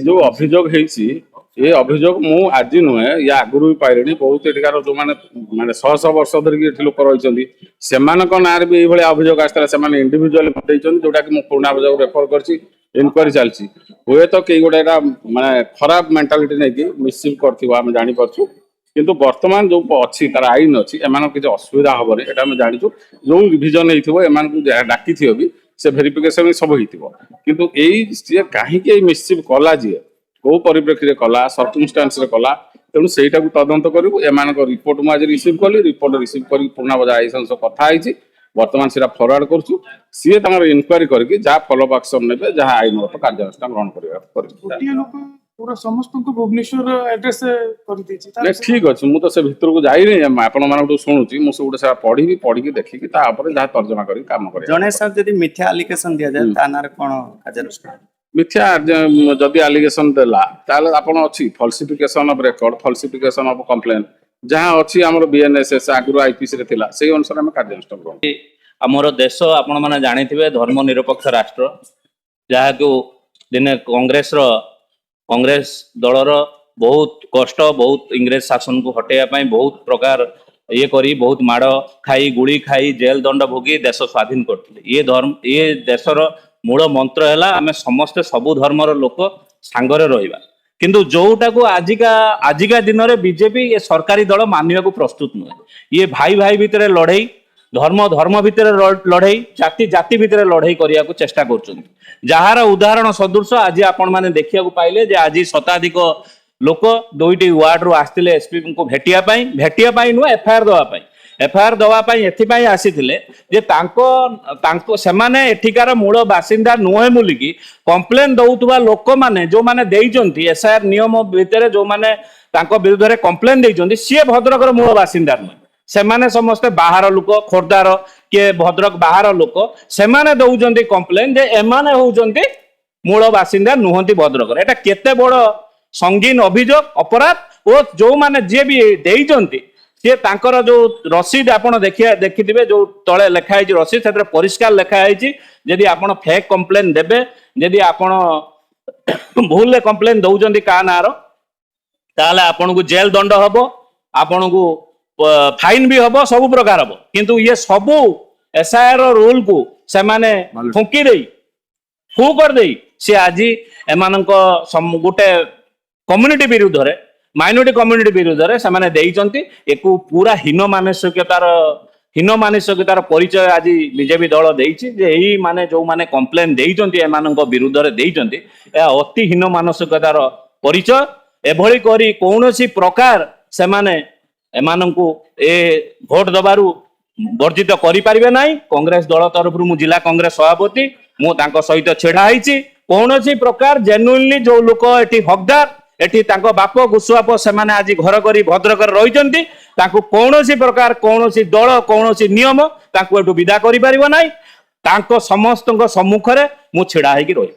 जो अभियोग ये अभियोग मु आज नुहे या आगुरी भी पाइले बहुत एटिकार जो मैंने माने शह शह वर्ष धरिक लोक रही से भी ये अभियोग आसला इंडिविजुअल जोटा कि पुराना अभियोग रेफर कर इनक्वारी चलती हुए तो कई गोटे माने खराब मेंटालिटी नहीं मिसचिव कर जापरु किंतु वर्तमान जो अच्छी तार आईन अच्छी एम किसी असुविधा हेनी यहाँ आम जाचु जो रिविजन होता डाकी भी से भेरिफिकेशन सब हो किंतु ये कहीं मिसचिव कला जी कौ परिप्रेक्षी कला सर्कमस्टान्स कला तेणु से तदंत करूँ एम रिपोर्ट मुझे रिसीव कली रिपोर्ट रिसीव कर पुराना बजा आई कथी वर्तमान से फरवर्ड करुँ सी इनक्वारी करके जहाँ फॉलोअप एक्शन ने जहाँ आईनगत कार्यानुष्ठान ग्रहण पूरा समस्त को भुवनेश्वर एड्रेस कर दीजिए ठीक अच्छे मुझे से भर को जाइए आपण शुणुची मुझे गोटे पढ़ी पढ़ी देखिकी जहाँ तर्जमा कर काम कर जने सर जदि मिथ्या एलिगेशन दिया जाए तानार कोन कार्यानुष्ठान मिथ्या जदि एलिगेशन देला ताले आपण अछि falsification of record falsification of complaint जहाँ अच्छी आम बीएनएसएस आगु आईपीसी रे थिला सेही अनुसार हम कार्यानुष्ठान करू आमर देश आपण माने जानिथिबे धर्मनिरपेक्ष राष्ट्र जहाँ को दिने कांग्रेस दलर बहुत कष्ट बहुत इंग्रेज शासन को हटेया बहुत प्रकार ये करी बहुत माड़ खाई गुड़ी खाई जेल दंड भोगी देश स्वाधीन करते ये देशर मूल मंत्र है आम समस्ते सबु धर्मर लोक सांगरे रहिबा किंतु जोटा को आजिका दिन में बीजेपी ये सरकारी दल मानवा को प्रस्तुत नुहे ये भाई भाई भितर लड़ाई धर्म भितर लड़ाई जाति जाति भितर लड़ाई करने को चेष्टा कर जार उदाहरण सदृश आज आपण मैंने देखा पाइले जे आज शताधिक लोक दुईटी वार्ड रु आसते एसपी को भेटिया नुह एफआईआर दवापाई एथिपाई आसीथिले जे सेमाने एठिकार मूल बासिंदा नुहे बोलिकी कंप्लेन दउतबा लोक माने जो माने देइचंती एसआईआर नियम भितर जो माने तांको विरुद्ध कंप्लेन देइचंती सी भद्रकर मूल बासिंदा नुहे सेमाने समस्ते बाहर लोक खोर्धार किए भद्रक बाहर लोक सेमाने दउचंती कंप्लेन जे एमाने होउचंती मूल बासिंदा नुहंती भद्रकर एटा केते बड़ संगीन अभियोग अपराध और जो माने जे भी देइचंती सी तांकर जो रसीद आपण देखिथिबे जो तळे लेखा है रसीद से परिष्कार लेखा है जदि आपण फेक कंप्लेन देबे जदि आपण भूल कंप्लेन दउचंती का नार ताले आपण को जेल दंड हबो आपण को फाइन भी हबो सब प्रकार हबो किंतु ये सबु एसआईआर रूल को से माने फुंकी देई फू कर देई से आज एमानंको गोटे कम्युनिटी विरुद्ध रे माइनॉरिटी कम्युनिटी विरुद्ध से मैंने देइचंती एको पूरा हीन मानसिकतार परिचय आज बीजेपी दल देइछि जे एही माने जो माने कंप्लेन देइचंती एमानंको विरुद्ध रे देइचंती ए अति हीन मानसिकतार परिचय एभली करी कोनोसी प्रकार से माने एमानंको ए भोट दबारु वर्जित करि परिबे नाही कांग्रेस दल तरफ मु जिला कांग्रेस सभापति मु तांको सहित छेड़ा आइछि कोनोसी प्रकार जेन्युइनली जो लोक एठी हकदार एठी तांको बाप गुसुआप से माने आज घर करी भद्रकर रहिचंती तांको कोनोसी प्रकार कोनोसी दल कोनोसी नियम तांको एठु विदा करि परिबो नाही तांको समस्तक सम्मुख रे मु छेड़ा हेकि रहि